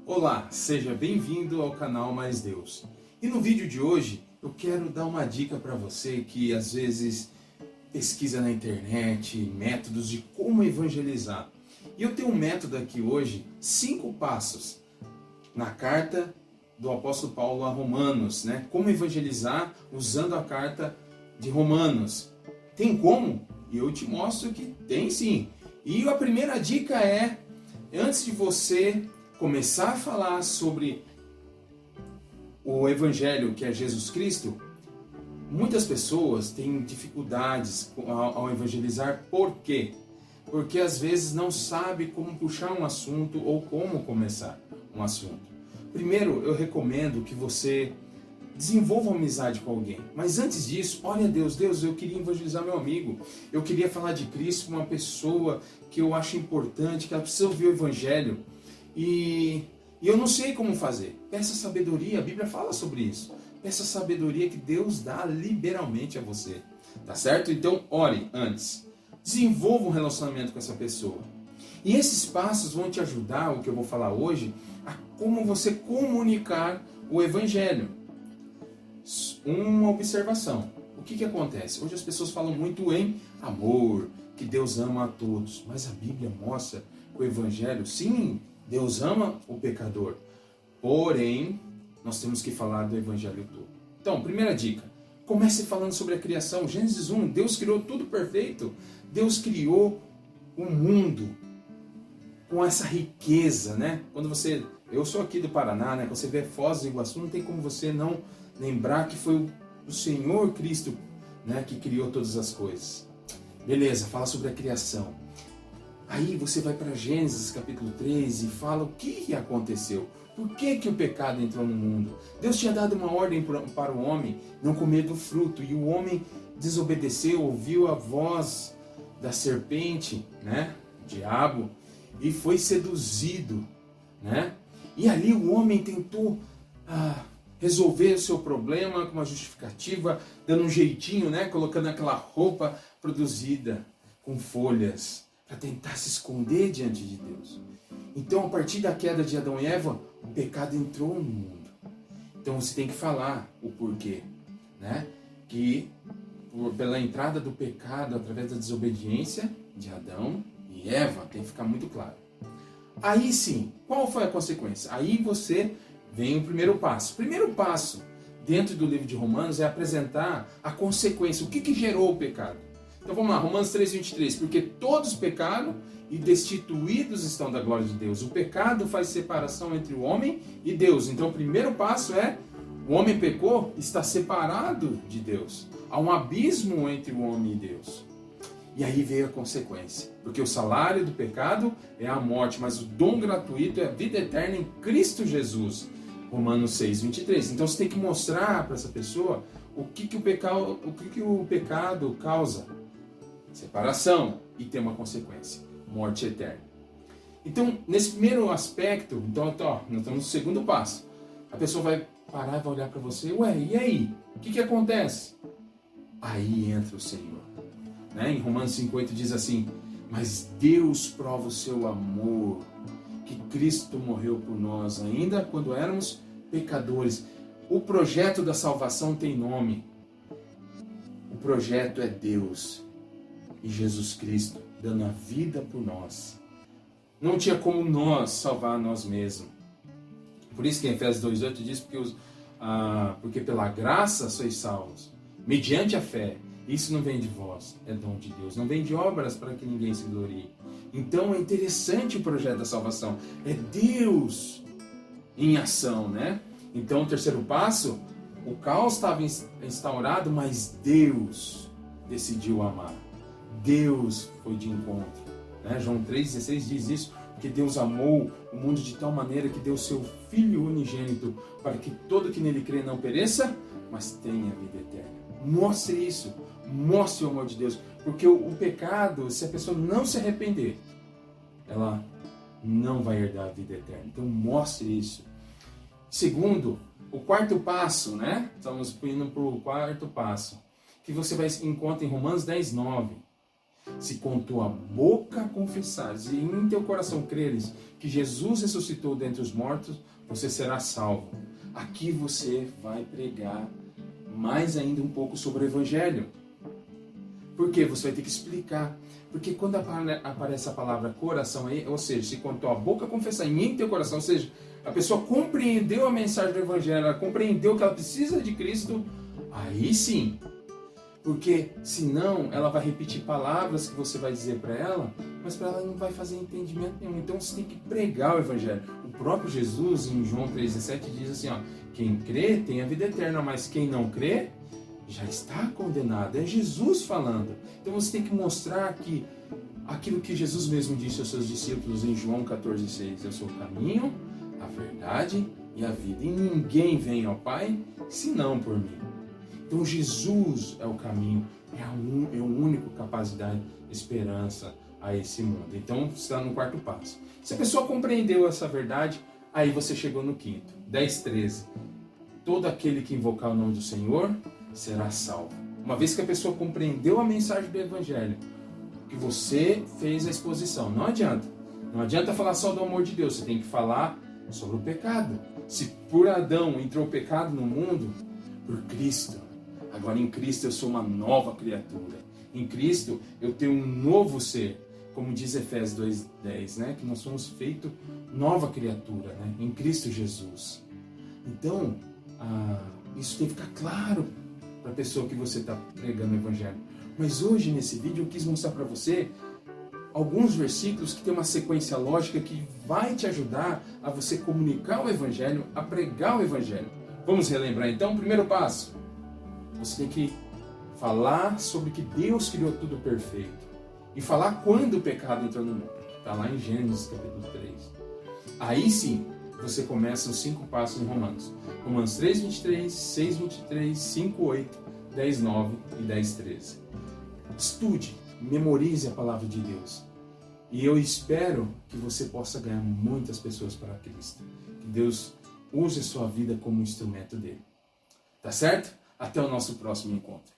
Olá, seja bem-vindo ao canal Mais Deus. E no vídeo de hoje eu quero dar uma dica para você que às vezes pesquisa na internet métodos de como evangelizar. E eu tenho um método aqui hoje, 5 passos na carta do apóstolo Paulo a Romanos, né? Como evangelizar usando a carta de Romanos. Tem como? E eu te mostro que tem sim. E a primeira dica é, antes de você começar a falar sobre o Evangelho que é Jesus Cristo, muitas pessoas têm dificuldades ao evangelizar. Por quê? Porque às vezes não sabe como puxar um assunto ou como começar um assunto. Primeiro, eu recomendo que você desenvolva uma amizade com alguém. Mas antes disso, ore a Deus. Deus, eu queria evangelizar meu amigo. Eu queria falar de Cristo com uma pessoa que eu acho importante, que ela precisa ouvir o Evangelho. E eu não sei como fazer. Peça sabedoria, a Bíblia fala sobre isso. Peça sabedoria que Deus dá liberalmente a você. Tá certo? Então, ore antes. Desenvolva um relacionamento com essa pessoa. E esses passos vão te ajudar, o que eu vou falar hoje, a como você comunicar o Evangelho. Uma observação. O que acontece? Hoje as pessoas falam muito em amor, que Deus ama a todos. Mas a Bíblia mostra que o Evangelho, sim, Deus ama o pecador, porém, nós temos que falar do Evangelho todo. Então, primeira dica, comece falando sobre a criação. Gênesis 1, Deus criou tudo perfeito. Deus criou o mundo com essa riqueza, né? Quando você, eu sou aqui do Paraná, né? Quando você vê Foz do Iguaçu, não tem como você não lembrar que foi o Senhor Cristo, né, que criou todas as coisas. Beleza, fala sobre a criação. Aí você vai para Gênesis capítulo 3 e fala o que aconteceu. Por que o pecado entrou no mundo? Deus tinha dado uma ordem para o homem não comer do fruto. E o homem desobedeceu, ouviu a voz da serpente, né? O diabo, e foi seduzido, né? E ali o homem tentou resolver o seu problema com uma justificativa, dando um jeitinho, né? Colocando aquela roupa produzida com folhas, para tentar se esconder diante de Deus. Então, a partir da queda de Adão e Eva, o pecado entrou no mundo. Então, você tem que falar o porquê, né? Que pela entrada do pecado, através da desobediência de Adão e Eva, tem que ficar muito claro. Aí sim, qual foi a consequência? Aí você vem o primeiro passo. O primeiro passo dentro do livro de Romanos é apresentar a consequência, o que gerou o pecado. Então vamos lá, Romanos 3:23, porque todos pecaram e destituídos estão da glória de Deus. O pecado faz separação entre o homem e Deus. Então o primeiro passo é, o homem pecou, está separado de Deus. Há um abismo entre o homem e Deus. E aí veio a consequência, porque o salário do pecado é a morte, mas o dom gratuito é a vida eterna em Cristo Jesus. Romanos 6:23. Então você tem que mostrar para essa pessoa o que o pecado causa. Separação, e tem uma consequência, morte eterna. Então, nesse primeiro aspecto, então, nós estamos no segundo passo. A pessoa vai parar e vai olhar para você, ué, e aí? O que acontece? Aí entra o Senhor. Né? Em Romanos 5:8 diz assim, mas Deus prova o seu amor, que Cristo morreu por nós, ainda quando éramos pecadores. O projeto da salvação tem nome. O projeto é Deus e Jesus Cristo dando a vida por nós. Não tinha como nós salvar nós mesmos. Por isso que em Efésios 2:8 diz, porque pela graça sois salvos, mediante a fé. Isso não vem de vós, é dom de Deus. Não vem de obras para que ninguém se glorie. Então é interessante o projeto da salvação. É Deus em ação, né? Então o terceiro passo, o caos estava instaurado, mas Deus decidiu amar. Deus foi de encontro. Né? João 3,16 diz isso, porque Deus amou o mundo de tal maneira que deu seu Filho unigênito para que todo que nele crê não pereça, mas tenha vida eterna. Mostre isso, mostre o amor de Deus, porque o pecado, se a pessoa não se arrepender, ela não vai herdar a vida eterna. Então mostre isso. Segundo, o quarto passo, né? Estamos indo para o quarto passo, que você vai encontrar em Romanos 10:9. Se com tua boca confessares e em teu coração creres que Jesus ressuscitou dentre os mortos, você será salvo. Aqui você vai pregar mais ainda um pouco sobre o Evangelho. Por quê? Você vai ter que explicar. Porque quando aparece a palavra coração aí, ou seja, se com tua boca confessar e em teu coração, ou seja, a pessoa compreendeu a mensagem do Evangelho, ela compreendeu que ela precisa de Cristo, aí sim. Porque senão ela vai repetir palavras que você vai dizer para ela, mas para ela não vai fazer entendimento nenhum. Então você tem que pregar o Evangelho. O próprio Jesus, em João 3,17, diz assim, ó, quem crê tem a vida eterna, mas quem não crê já está condenado. É Jesus falando. Então você tem que mostrar que aquilo que Jesus mesmo disse aos seus discípulos em João 14,6, eu sou o caminho, a verdade e a vida. E ninguém vem ao Pai senão por mim. Então Jesus é o caminho, é a única capacidade, esperança a esse mundo. Então você está no quarto passo. Se a pessoa compreendeu essa verdade, aí você chegou no quinto. 10,13. Todo aquele que invocar o nome do Senhor será salvo. Uma vez que a pessoa compreendeu a mensagem do Evangelho, que você fez a exposição, não adianta. Não adianta falar só do amor de Deus, você tem que falar sobre o pecado. Se por Adão entrou o pecado no mundo, por Cristo. Agora em Cristo eu sou uma nova criatura. Em Cristo eu tenho um novo ser. Como diz Efésios 2,10, né? Que nós somos feitos nova criatura, né? Em Cristo Jesus. Então, isso tem que ficar claro para a pessoa que você está pregando o Evangelho. Mas hoje, nesse vídeo, eu quis mostrar para você alguns versículos que tem uma sequência lógica que vai te ajudar a você comunicar o Evangelho, a pregar o Evangelho. Vamos relembrar então? Primeiro passo. Você tem que falar sobre que Deus criou tudo perfeito. E falar quando o pecado entrou no mundo. Está lá em Gênesis capítulo 3. Aí sim, você começa os 5 passos em Romanos. Romanos 3,23, 6,23, 5,8, 10,9 e 10,13. Estude, memorize a palavra de Deus. E eu espero que você possa ganhar muitas pessoas para Cristo. Que Deus use a sua vida como instrumento dele. Tá certo? Até o nosso próximo encontro.